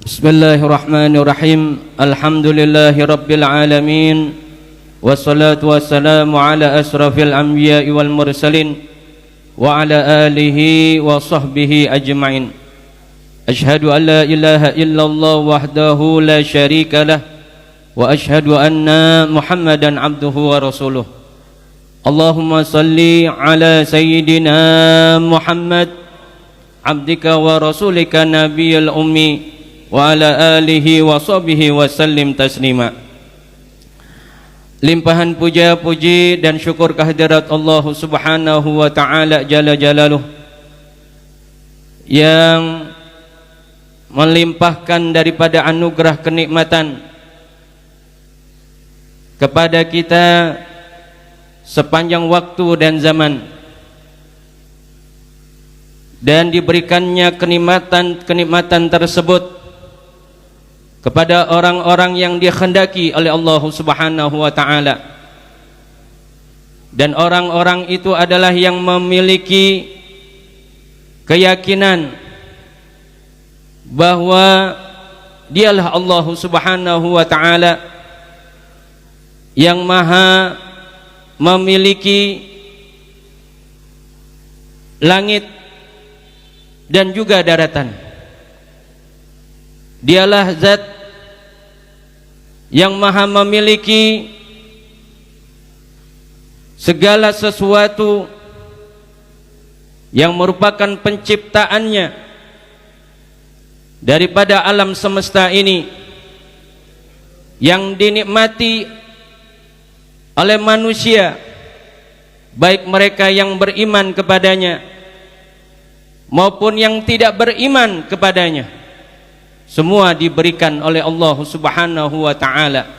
Bismillahirrahmanirrahim. Alhamdulillahi rabbil alamin. Wassalatu wassalamu ala asrafil anbiya'i wal mursalin wa ala alihi wa sahbihi ajma'in. Ashhadu an la ilaha illallah wahdahu la syarika lah wa ashhadu anna Muhammadan abduhu wa rasuluh. Allahumma salli ala sayyidina Muhammad abdika wa rasulika nabiyil ummi wa ala alihi wa sahbihi wa sallim taslima. Limpahan puja puji dan syukur kehadirat Allah subhanahu wa ta'ala jalla jalaluh, yang melimpahkan daripada anugerah kenikmatan kepada kita sepanjang waktu dan zaman, dan diberikannya kenikmatan tersebut kepada orang-orang yang dikehendaki oleh Allah subhanahu wa ta'ala. Dan orang-orang itu adalah yang memiliki keyakinan bahwa dialah Allah subhanahu wa ta'ala yang maha memiliki langit dan juga daratan. Dialah zat yang maha memiliki segala sesuatu yang merupakan penciptaannya daripada alam semesta ini, yang dinikmati oleh manusia, baik mereka yang beriman kepadanya maupun yang tidak beriman kepadanya. Semua diberikan oleh Allah subhanahu wa ta'ala.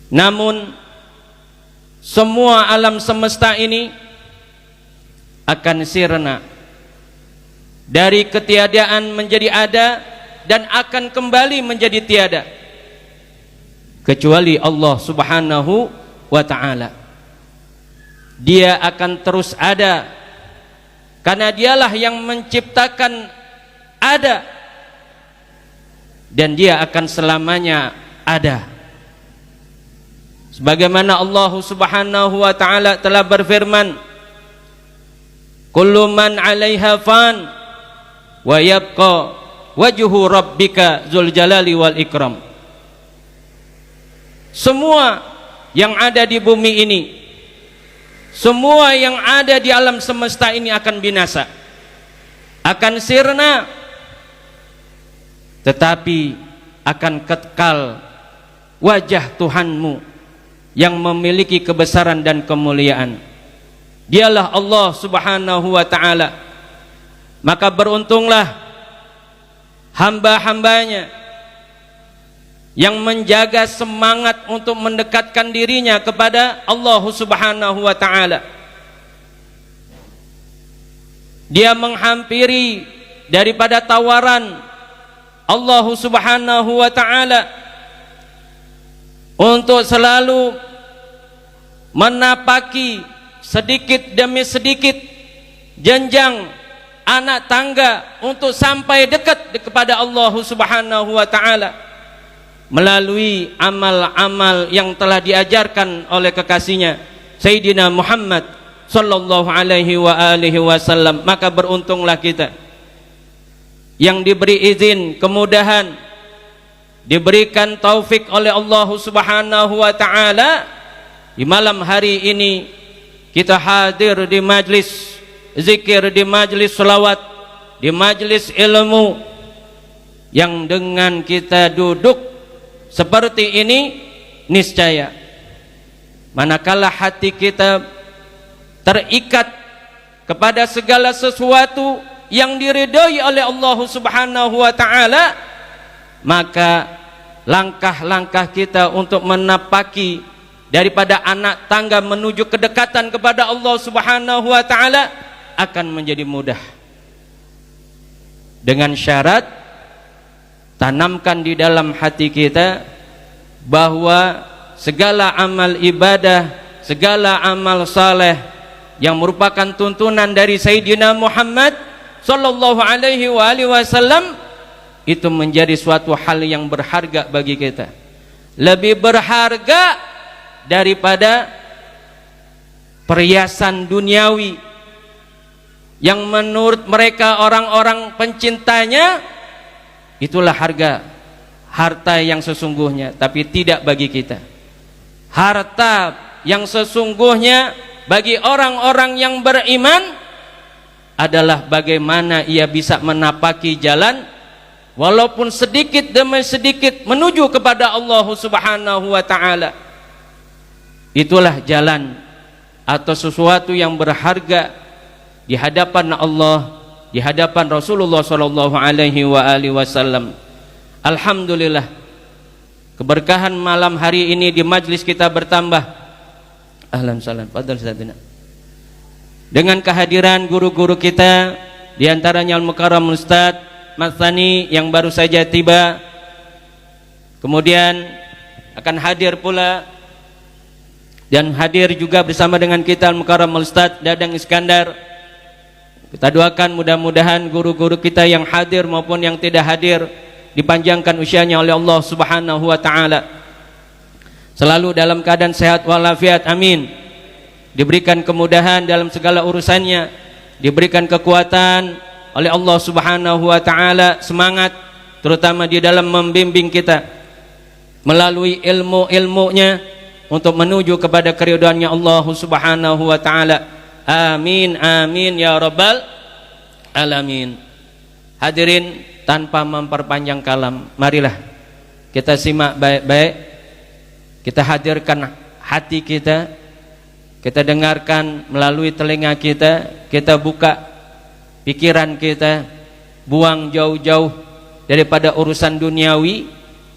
Namun semua alam semesta ini akan sirna, dari ketiadaan menjadi ada, dan akan kembali menjadi tiada, kecuali Allah subhanahu wa ta'ala. Dia akan terus ada karena dialah yang menciptakan ada, dan dia akan selamanya ada. Sebagaimana Allah subhanahu wa ta'ala telah berfirman, kullu man 'alaiha fan wa yabqa wajhu rabbika dzul jalali wal ikram. Semua yang ada di bumi ini, semua yang ada di alam semesta ini akan binasa, akan sirna, tetapi akan kekal wajah Tuhanmu yang memiliki kebesaran dan kemuliaan. Dialah Allah subhanahu wa ta'ala. Maka beruntunglah hamba-hambanya yang menjaga semangat untuk mendekatkan dirinya kepada Allah subhanahu wa ta'ala. Dia menghampiri daripada tawaran Allah subhanahu wa ta'ala untuk selalu menapaki sedikit demi sedikit jenjang anak tangga untuk sampai dekat kepada Allah subhanahu wa ta'ala melalui amal-amal yang telah diajarkan oleh kekasihnya Sayyidina Muhammad sallallahu alaihi wa alihi wasallam. Maka beruntunglah kita yang diberi izin, kemudahan, diberikan taufik oleh Allah subhanahu wa ta'ala, di malam hari ini kita hadir di majlis zikir, di majlis selawat, di majlis ilmu, yang dengan kita duduk seperti ini, niscaya manakala hati kita terikat kepada segala sesuatu yang diridhoi oleh Allah subhanahu wa ta'ala, maka langkah-langkah kita untuk menapaki daripada anak tangga menuju kedekatan kepada Allah subhanahu wa ta'ala akan menjadi mudah. Dengan syarat, tanamkan di dalam hati kita bahwa segala amal ibadah, segala amal saleh yang merupakan tuntunan dari Sayyidina Muhammad sallallahu alaihi wasallam itu menjadi suatu hal yang berharga bagi kita, lebih berharga daripada perhiasan duniawi yang menurut mereka orang-orang pencintanya itulah harta yang sesungguhnya. Tapi tidak bagi kita. Harta yang sesungguhnya bagi orang-orang yang beriman adalah bagaimana ia bisa menapaki jalan walaupun sedikit demi sedikit menuju kepada Allah Subhanahu wa taala. Itulah jalan atau sesuatu yang berharga di hadapan Allah, di hadapan Rasulullah sallallahu alaihi wasallam. Alhamdulillah, keberkahan malam hari ini di majlis kita bertambah. Ahlan salam, fadhal Ustaz. Dengan kehadiran guru-guru kita, di antaranya Al-Mukarram Ustaz Matsani yang baru saja tiba. Kemudian akan hadir pula dan hadir juga bersama dengan kita Al-Mukarram Ustaz Dadang Iskandar. Kita doakan mudah-mudahan guru-guru kita yang hadir maupun yang tidak hadir dipanjangkan usianya oleh Allah Subhanahu wa taala. Selalu dalam keadaan sehat walafiat, amin. Diberikan kemudahan dalam segala urusannya, diberikan kekuatan oleh Allah Subhanahu wa taala, semangat terutama di dalam membimbing kita melalui ilmu-ilmunya untuk menuju kepada keridhaannya Allah Subhanahu wa taala. Amin amin ya rabbal alamin. Hadirin, tanpa memperpanjang kalam, marilah kita simak baik-baik, kita hadirkan hati kita, kita dengarkan melalui telinga kita, kita buka pikiran kita, buang jauh-jauh daripada urusan duniawi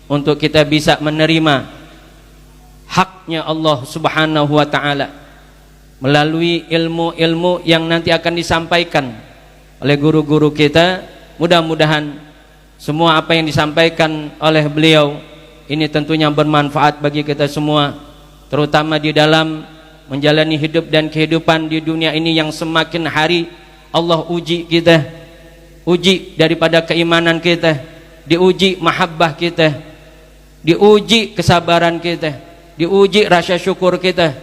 untuk kita bisa menerima haknya Allah Subhanahu wa taala melalui ilmu-ilmu yang nanti akan disampaikan oleh guru-guru kita. Mudah-mudahan semua apa yang disampaikan oleh beliau ini tentunya bermanfaat bagi kita semua, terutama di dalam menjalani hidup dan kehidupan di dunia ini yang semakin hari Allah uji kita, uji daripada keimanan kita, diuji mahabbah kita, diuji kesabaran kita, diuji rasa syukur kita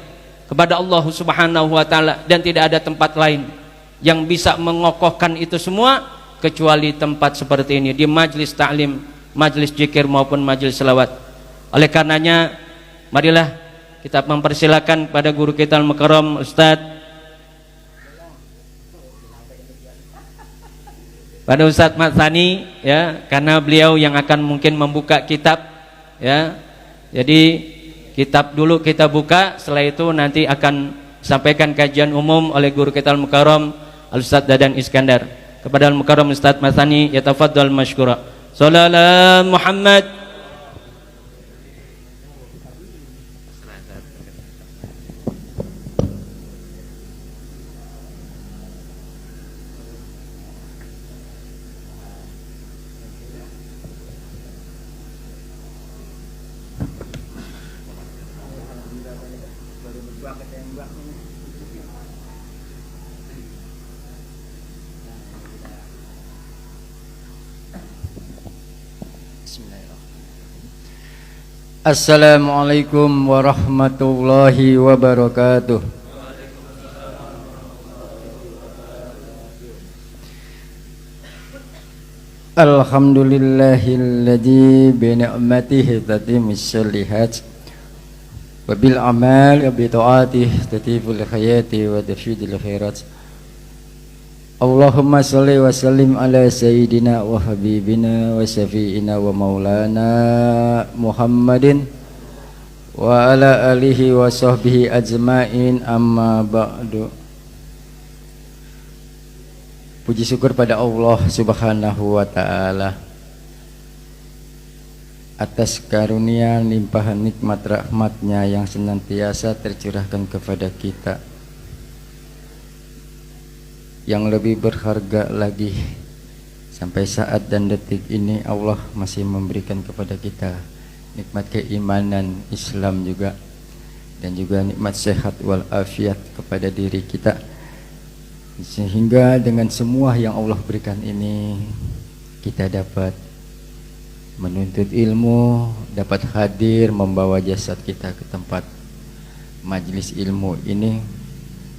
kepada Allah Subhanahu wa taala, dan tidak ada tempat lain yang bisa mengokohkan itu semua kecuali tempat seperti ini, di majlis ta'lim, majlis zikir maupun majlis selawat. Oleh karenanya marilah kita mempersilakan pada guru kita Al-Mukarram Ustaz pada Ustaz Matsani, ya, karena beliau yang akan mungkin membuka kitab, ya. Jadi kitab dulu kita buka, setelah itu nanti akan sampaikan kajian umum oleh guru kita Al-Mukarram Al-Ustaz Dadang Iskandar. Kepada Al-Mukarram Ustaz Matsani, yatafaddal masykura. Sallallahu Muhammad. Assalamualaikum warahmatullahi wabarakatuh. Alhamdulillahilladzi bi ni'matihi tatimmus shalihat wa bil amal wa bi ta'atihi tatiful khayati wa tafshidul khairat. Allahumma salli wa sallim ala sayyidina wa habibina wa syafi'ina wa maulana Muhammadin wa ala alihi wa sahbihi ajma'in, amma ba'du. Puji syukur pada Allah Subhanahu wa ta'ala atas karunia limpahan nikmat rahmatnya yang senantiasa tercurahkan kepada kita. Yang lebih berharga lagi, sampai saat dan detik ini Allah masih memberikan kepada kita nikmat keimanan Islam juga, dan juga nikmat sehat walafiat kepada diri kita, sehingga dengan semua yang Allah berikan ini kita dapat menuntut ilmu, dapat hadir membawa jasad kita ke tempat majelis ilmu ini.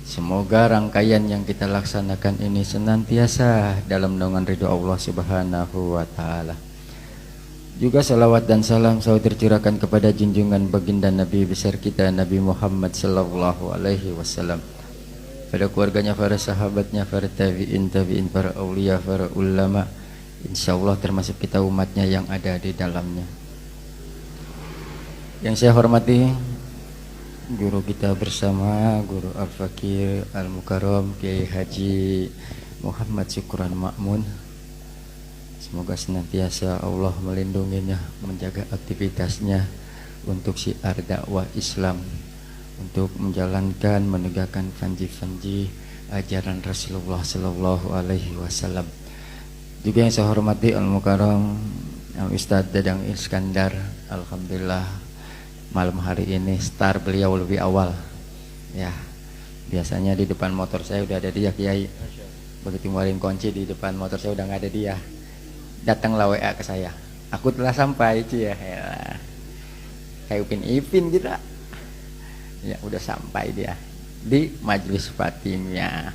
Semoga rangkaian yang kita laksanakan ini senantiasa dalam naungan ridho Allah Subhanahu wa taala. Juga salawat dan salam selalu tercurahkan kepada junjungan baginda Nabi besar kita Nabi Muhammad sallallahu alaihi wasallam, pada keluarganya, para sahabatnya, para tabi'in, para aulia, para ulama, insyaallah termasuk kita umatnya yang ada di dalamnya. Yang saya hormati guru kita bersama, Guru Al-Fakir Al-Mukarram Kiai Haji Muhammad Syukran Ma'mun. Semoga senantiasa Allah melindunginya, menjaga aktivitasnya untuk syiar dakwah Islam, untuk menjalankan, menegakkan fanji-fanji ajaran Rasulullah Sallallahu Alaihi Wasallam. Juga yang saya hormati Al-Mukarram Ustadz Dadang Iskandar, alhamdulillah malam hari ini star beliau lebih awal. Ya, biasanya di depan motor saya udah ada dia Kiai. Begitu ngeluarin kunci di depan motor saya udah nggak ada dia. Datanglah WA ke saya, aku telah sampai ya. Kayak Upin Ipin kita. Ya udah sampai dia di Majelis Fatimiyah.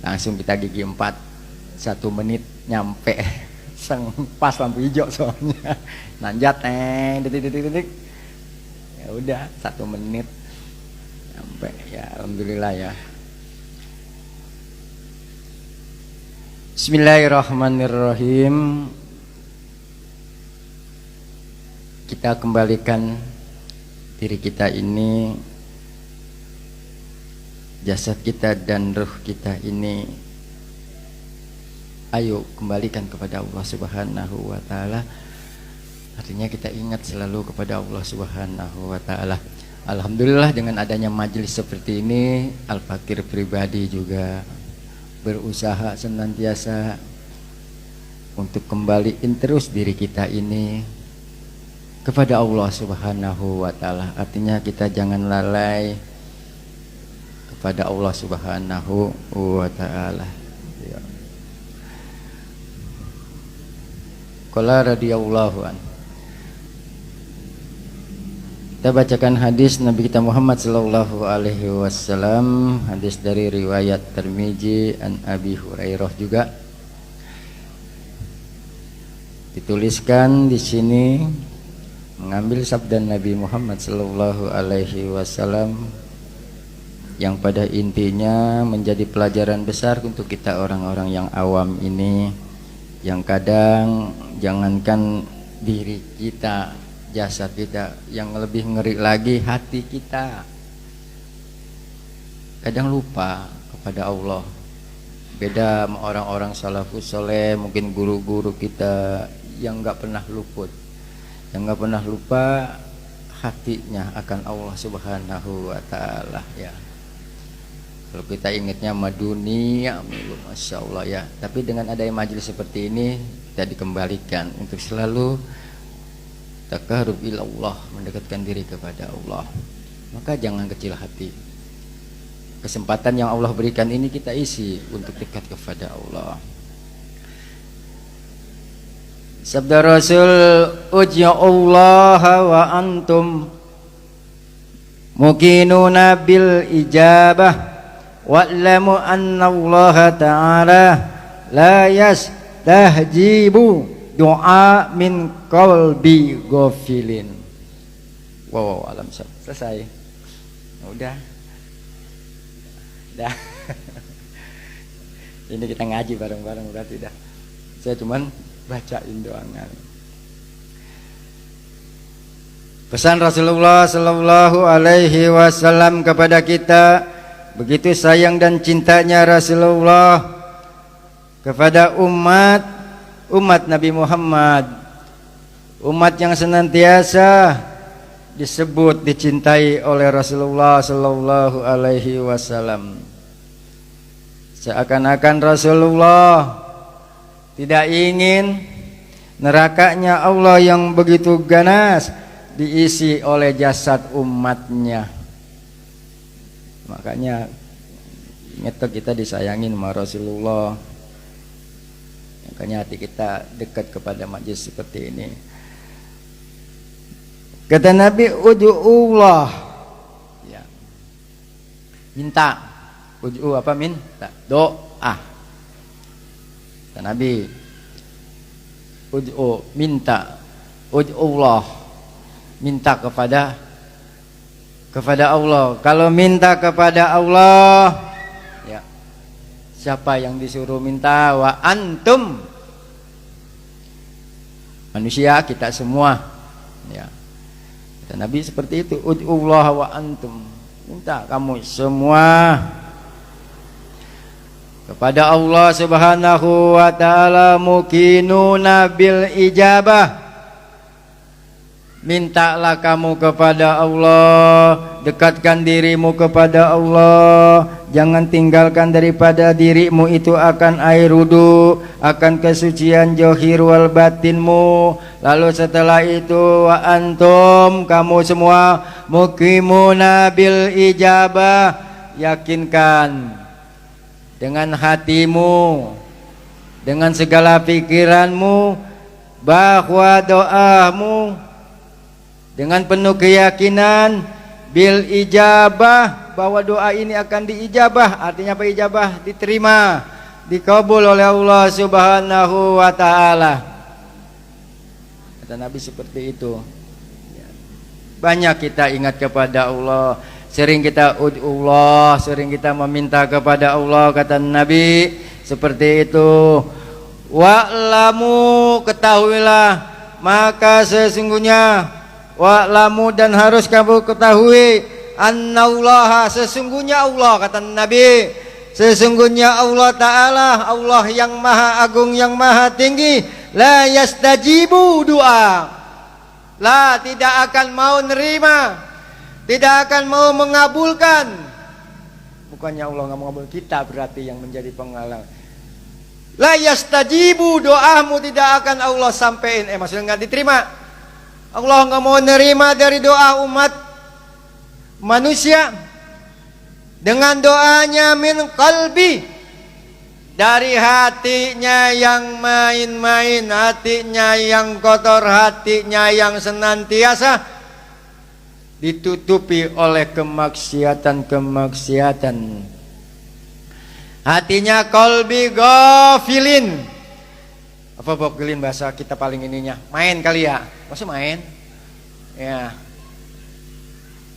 Langsung kita gigi 4, 1 menit nyampe. Pas lampu hijau soalnya. Nanjat detik. Ya udah 1 menit nyampe. Ya alhamdulillah ya. Bismillahirrahmanirrahim. Kita kembalikan diri kita ini, jasad kita dan ruh kita ini, ayo kembalikan kepada Allah Subhanahu wa taala. Artinya kita ingat selalu kepada Allah Subhanahu wa taala. Alhamdulillah dengan adanya majelis seperti ini, Al-Fakir pribadi juga berusaha senantiasa untuk kembaliin terus diri kita ini kepada Allah Subhanahu wa taala. Artinya kita jangan lalai kepada Allah Subhanahu wa taala. Ya. Qala radhiyallahu an. Kita bacakan hadis Nabi kita Muhammad sallallahu alaihi wasallam, hadis dari riwayat Tirmizi an Abi Hurairah juga. Dituliskan di sini mengambil sabda Nabi Muhammad sallallahu alaihi wasallam yang pada intinya menjadi pelajaran besar untuk kita orang-orang yang awam ini, yang kadang jangankan diri kita, jasad kita, yang lebih ngeri lagi hati kita kadang lupa kepada Allah. Beda sama orang-orang salafus soleh, mungkin guru-guru kita yang gak pernah luput, yang gak pernah lupa hatinya akan Allah Subhanahu wa ta'ala ya. Kalau kita ingatnya sama dunia, Masya Allah ya. Tapi dengan adanya majelis seperti ini, kita dikembalikan untuk selalu taqarrub ila Allah, mendekatkan diri kepada Allah. Maka jangan kecil hati. Kesempatan yang Allah berikan ini kita isi untuk dekat kepada Allah. Sabda Rasul, "Ujya'ullaha wa antum muqinuna bil ijabah wa'lamu anna Allah ta'ala la yastahjibu doa min qalbi ghafilin." Wow, alam selesai. Udah. Ini kita ngaji bareng-bareng berarti dah. Saya cuman bacain doanya. Pesan Rasulullah sallallahu alaihi wasallam kepada kita, begitu sayang dan cintanya Rasulullah kepada umat Nabi Muhammad, umat yang senantiasa disebut dicintai oleh Rasulullah sallallahu alaihi wasallam. Seakan-akan Rasulullah tidak ingin nerakanya Allah yang begitu ganas diisi oleh jasad umatnya. Makanya ngetok kita disayangin sama Rasulullah. Makanya hati kita dekat kepada majlis seperti ini. Kata Nabi, ud'ullah. Ya. Minta. Ud'u apa minta? Doa. Kata Nabi, ud'u, minta. Ud'ullah. Minta kepada Allah. Kalau minta kepada Allah, ya. Siapa yang disuruh minta? Wa antum. Manusia, kita semua. Ya. Dan Nabi seperti itu, ud'ullah wa antum. Minta kamu semua kepada Allah Subhanahu wa taala, mukinuna bil ijabah. Mintalah kamu kepada Allah, dekatkan dirimu kepada Allah, jangan tinggalkan daripada dirimu itu akan air wudu, akan kesucian zahir wal batinmu. Lalu setelah itu, wa antum, kamu semua, mukimuna bil ijabah, yakinkan dengan hatimu, dengan segala pikiranmu, bahwa doamu dengan penuh keyakinan bil ijabah, bahwa doa ini akan diijabah. Artinya apa ijabah? Diterima, dikabul oleh Allah Subhanahu wa taala. Kata Nabi seperti itu. Banyak kita ingat kepada Allah, sering kita ud'ullah, sering kita meminta kepada Allah. Kata Nabi seperti itu. Wa'lamu, ketahuilah, maka sesungguhnya, wa'lamu, dan harus kamu ketahui, annallaha, sesungguhnya Allah, kata Nabi, sesungguhnya Allah Ta'ala, Allah yang maha agung, yang maha tinggi, la yastajibu doa, la, tidak akan mau nerima, tidak akan mau mengabulkan. Bukannya Allah nggak mau ngabul, kita berarti yang menjadi penghalang. La yastajibu, doamu tidak akan Allah sampein, maksudnya nggak diterima. Allah nggak mau nerima dari doa umat manusia dengan doanya min qalbi, dari hatinya yang main-main, hatinya yang kotor, hatinya yang senantiasa ditutupi oleh kemaksiatan-kemaksiatan. Hatinya qalbi ghafilin. Apa bogilin bahasa kita paling ininya? Main kali ya? Masa main? Ya.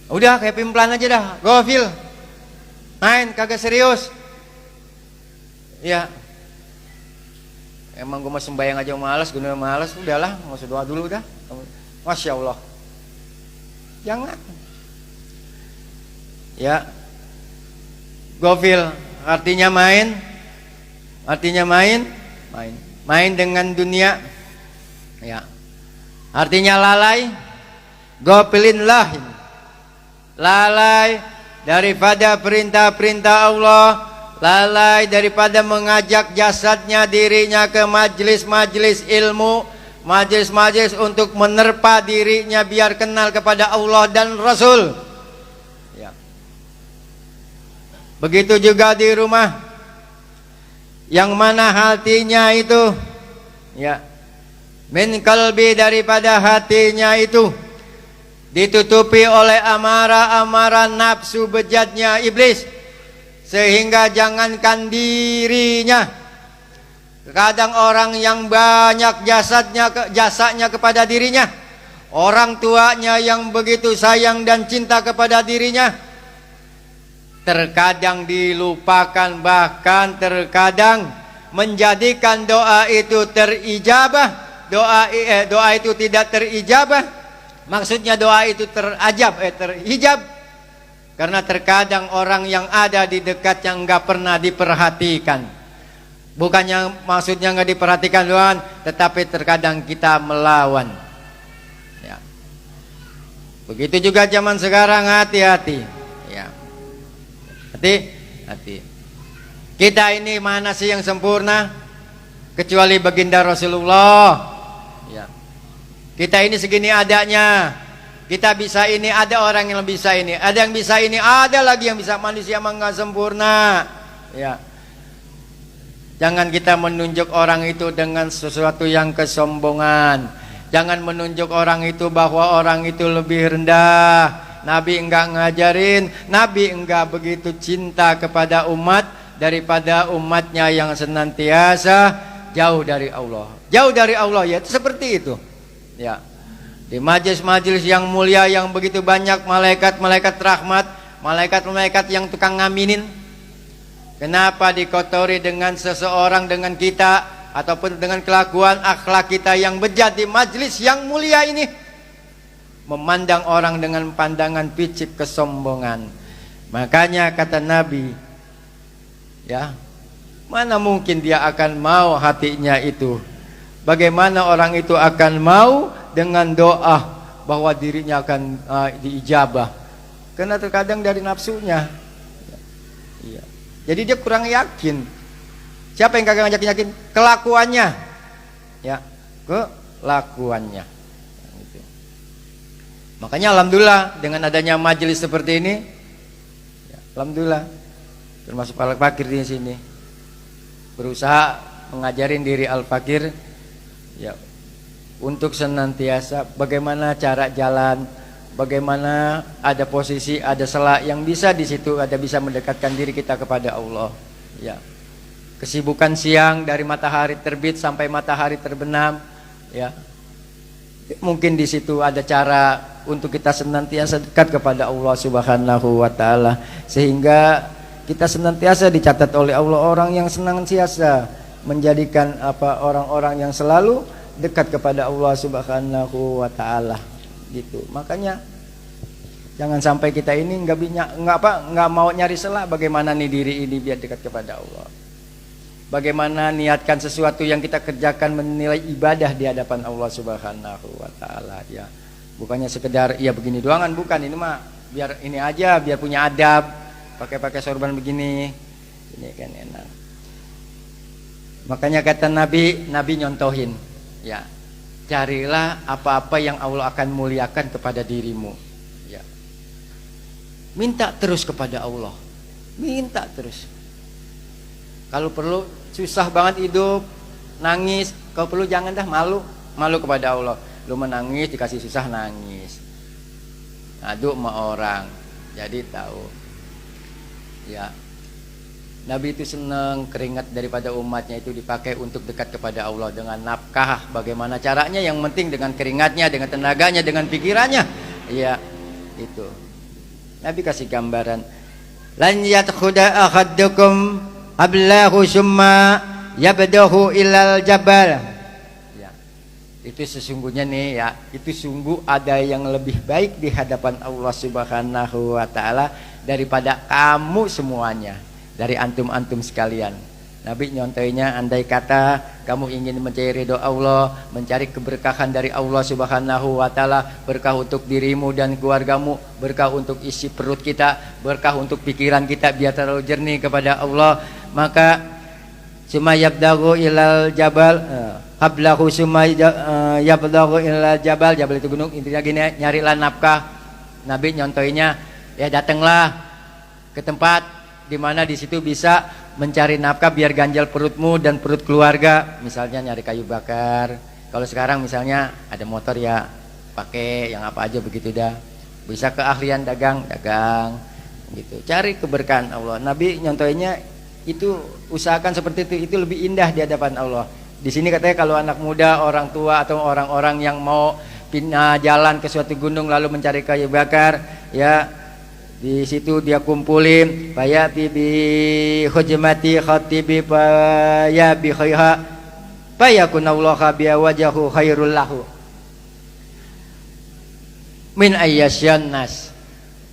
Udah kayak pimplan aja dah, gofil. Main kagak serius. Ya. Emang gue mah sembahyang aja malas, gue malas, udahlah, nggak usah doa dulu dah. Masya Allah. Jangan. Ya. Gofil artinya main. Artinya main. Main dengan dunia, ya. Artinya lalai, gofilin lahin, lalai daripada perintah-perintah Allah, lalai daripada mengajak jasadnya, dirinya ke majlis-majlis ilmu, majlis-majlis untuk menerpa dirinya biar kenal kepada Allah dan Rasul. Ya. Begitu juga di rumah, yang mana hatinya itu, ya, min qalbi, daripada hatinya itu ditutupi oleh amarah-amarah nafsu bejatnya iblis, sehingga jangankan dirinya, kadang orang yang banyak jasanya kepada dirinya, orang tuanya yang begitu sayang dan cinta kepada dirinya, terkadang dilupakan, bahkan terkadang menjadikan doa itu terijabah, doa itu tidak terijabah. Maksudnya doa itu terhijab, karena terkadang orang yang ada di dekatnya enggak pernah diperhatikan. Bukannya maksudnya enggak diperhatikan doang, tetapi terkadang kita melawan. Ya. Begitu juga zaman sekarang, hati-hati. Hati. Kita ini mana sih yang sempurna kecuali baginda Rasulullah, ya. Kita ini segini adanya. Kita bisa ini, ada orang yang bisa ini, ada yang bisa ini, ada lagi yang bisa. Manusia memang nggak sempurna, ya. Jangan kita menunjuk orang itu dengan sesuatu yang kesombongan. Jangan menunjuk orang itu bahwa orang itu lebih rendah. Nabi enggak ngajarin, Nabi enggak begitu cinta kepada umat daripada umatnya yang senantiasa jauh dari Allah. Jauh dari Allah, ya seperti itu. Ya. Di majelis-majelis yang mulia yang begitu banyak malaikat-malaikat rahmat, malaikat-malaikat yang tukang ngaminin. Kenapa dikotori dengan seseorang, dengan kita, ataupun dengan kelakuan akhlak kita yang bejat di majelis yang mulia ini? Memandang orang dengan pandangan picik kesombongan. Makanya kata Nabi, ya, mana mungkin dia akan mau hatinya itu? Bagaimana orang itu akan mau dengan doa bahwa dirinya akan diijabah? Karena terkadang dari nafsunya. Ya. Jadi dia kurang yakin. Siapa yang kagak ngajak yakin? Kelakuannya. Ya, kelakuannya. Gitu. Makanya alhamdulillah dengan adanya majelis seperti ini, ya, alhamdulillah, termasuk Al-Fakir di sini berusaha mengajarin diri Al-Fakir, ya, untuk senantiasa bagaimana cara jalan, bagaimana ada posisi, ada sela yang bisa di situ ada bisa mendekatkan diri kita kepada Allah. Ya. Kesibukan siang dari matahari terbit sampai matahari terbenam, ya. Mungkin di situ ada cara untuk kita senantiasa dekat kepada Allah Subhanahu wa taala, sehingga kita senantiasa dicatat oleh Allah orang yang senantiasa menjadikan orang-orang yang selalu dekat kepada Allah Subhanahu wa taala, gitu. Makanya jangan sampai kita ini nggak mau nyari celah bagaimana nih diri ini biar dekat kepada Allah. Bagaimana niatkan sesuatu yang kita kerjakan menilai ibadah di hadapan Allah Subhanahu wa taala, ya. Bukannya sekedar ya begini doangan, bukan. Ini mah biar ini aja, biar punya adab, pakai sorban begini. Ini kan enak. Makanya kata Nabi nyontohin, ya. Carilah apa-apa yang Allah akan muliakan kepada dirimu, ya. Minta terus kepada Allah. Minta terus. Kalau perlu susah banget hidup, nangis, kalau perlu jangan dah malu kepada Allah. Lu menangis dikasih susah nangis, ngadu sama orang, jadi tahu. Ya, Nabi itu senang keringat daripada umatnya itu dipakai untuk dekat kepada Allah dengan nafkah. Bagaimana caranya? Yang penting dengan keringatnya, dengan tenaganya, dengan pikirannya. Ya, itu. Nabi kasih gambaran. Lan yadkhuda ahadukum ablahu summa yabdahu ilal jabal. Ya. Itu sesungguhnya nih, ya, itu sungguh ada yang lebih baik di hadapan Allah Subhanahu wa taala daripada kamu semuanya, dari antum-antum sekalian. Nabi nyontohnya, andai kata kamu ingin mencari ridho Allah, mencari keberkahan dari Allah Subhanahu wa taala, berkah untuk dirimu dan keluargamu, berkah untuk isi perut kita, berkah untuk pikiran kita biar terlalu jernih kepada Allah, maka summa yabdagu ilal jabal, hablahu summa yabdagu ilal jabal. Jabal itu gunung, intinya gini, nyarilah nafkah. Nabi nyontohnya, ya datanglah ke tempat di mana di situ bisa mencari nafkah biar ganjal perutmu dan perut keluarga. Misalnya nyari kayu bakar. Kalau sekarang misalnya ada motor, ya pakai yang apa aja begitu dah. Bisa keahlian dagang gitu. Cari keberkahan Allah. Nabi nyontohnya itu, usahakan seperti itu lebih indah di hadapan Allah. Di sini katanya kalau anak muda, orang tua atau orang-orang yang mau pindah jalan ke suatu gunung lalu mencari kayu bakar, ya di situ dia kumpulin faya bi khujmati khatibi faya bi khayha fayakunallaha bi wajhu khairul lahu min ayyasyan nas.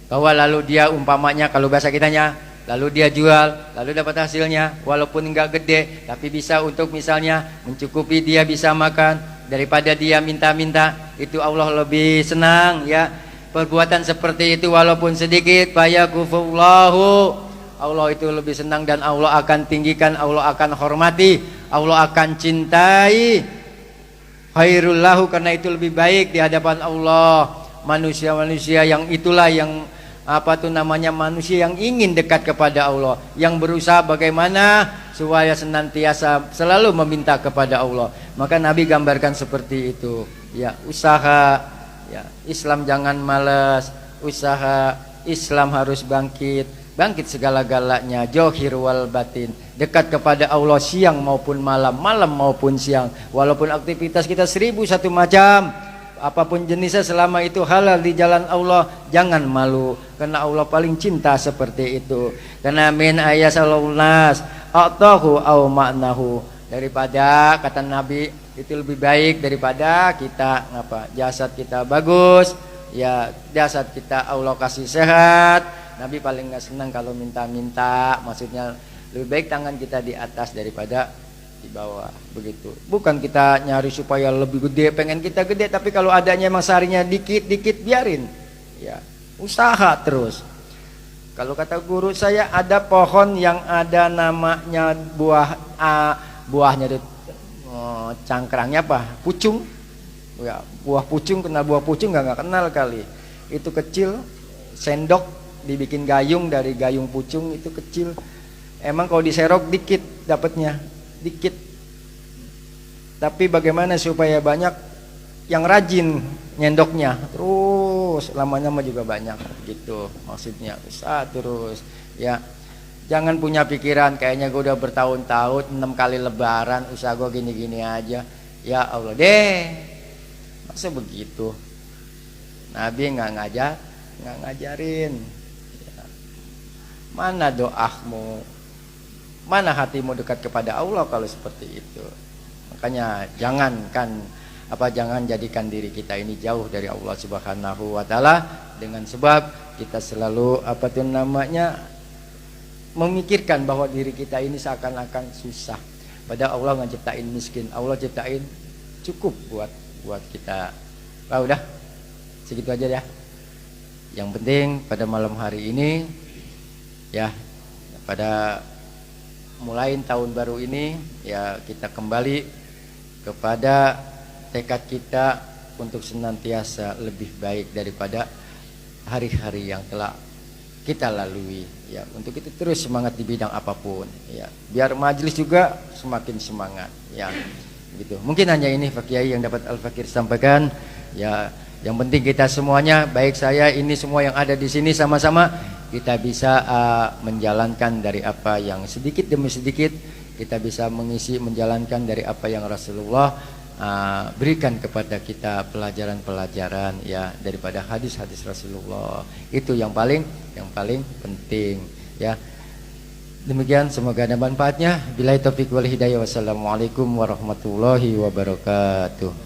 Bahwa lalu dia umpamanya, kalau bahasa kitanya, lalu dia jual, lalu dapat hasilnya walaupun enggak gede, tapi bisa untuk misalnya mencukupi dia bisa makan daripada dia minta-minta. Itu Allah lebih senang, ya. Perbuatan seperti itu walaupun sedikit, fayakufullahu, Allah itu lebih senang dan Allah akan tinggikan, Allah akan hormati, Allah akan cintai. Khairul lahu, karena itu lebih baik di hadapan Allah. Manusia-manusia yang itulah yang manusia yang ingin dekat kepada Allah, yang berusaha bagaimana supaya senantiasa selalu meminta kepada Allah. Maka Nabi gambarkan seperti itu. Ya, usaha, ya, Islam jangan malas, usaha Islam harus bangkit, bangkit segala-galanya, johir wal batin, dekat kepada Allah siang maupun malam, malam maupun siang. Walaupun aktivitas kita 1001 macam, apapun jenisnya, selama itu halal di jalan Allah, jangan malu, karena Allah paling cinta seperti itu. Karena min ayasallahu nas atahu au ma'nahu, daripada kata Nabi itu lebih baik daripada kita jasad kita bagus, ya jasad kita Allah kasih sehat. Nabi paling nggak senang kalau minta-minta, maksudnya lebih baik tangan kita di atas daripada di bawah, begitu. Bukan kita nyari supaya lebih gede, pengen kita gede, tapi kalau adanya emang seharinya dikit-dikit biarin, ya usaha terus. Kalau kata guru saya, ada pohon yang ada namanya buahnya cangkrangnya apa? Pucung. Ya, buah pucung, kenal buah pucung nggak kenal kali. Itu kecil, sendok dibikin gayung, dari gayung pucung itu kecil. Emang kalau diserok dikit dapatnya, dikit. Tapi bagaimana supaya banyak yang rajin nyendoknya, terus lama-lama juga banyak, gitu maksudnya. Usaha terus, ya. Jangan punya pikiran kayaknya gue udah bertahun-tahun 6 kali lebaran usaha gue gini-gini aja. Ya Allah deh, masa begitu? Nabi nggak ngajarin. Ya. Mana doamu? Mana hatimu dekat kepada Allah kalau seperti itu? Makanya jangan jadikan diri kita ini jauh dari Allah Subhanahu wa taala dengan sebab kita selalu memikirkan bahwa diri kita ini seakan-akan susah. Padahal Allah nggak ciptain miskin, Allah ciptain cukup buat kita. Udah segitu aja ya. Yang penting pada malam hari ini, ya, pada mulai tahun baru ini, ya kita kembali kepada tekad kita untuk senantiasa lebih baik daripada hari-hari yang telah kita lalui, ya. Untuk itu terus semangat di bidang apapun, ya. Biar majelis juga semakin semangat, ya. Gitu. Mungkin hanya ini Pak Kiai yang dapat Al-Fakir sampaikan, ya. Yang penting kita semuanya, baik saya, ini semua yang ada di sini, sama-sama kita bisa menjalankan dari apa yang sedikit demi sedikit kita bisa menjalankan dari apa yang Rasulullah berikan kepada kita, pelajaran-pelajaran, ya, daripada hadis-hadis Rasulullah. Itu yang paling penting, ya. Demikian, semoga ada manfaatnya. Billahi taufiq wal hidayah. Wassalamualaikum warahmatullahi wabarakatuh.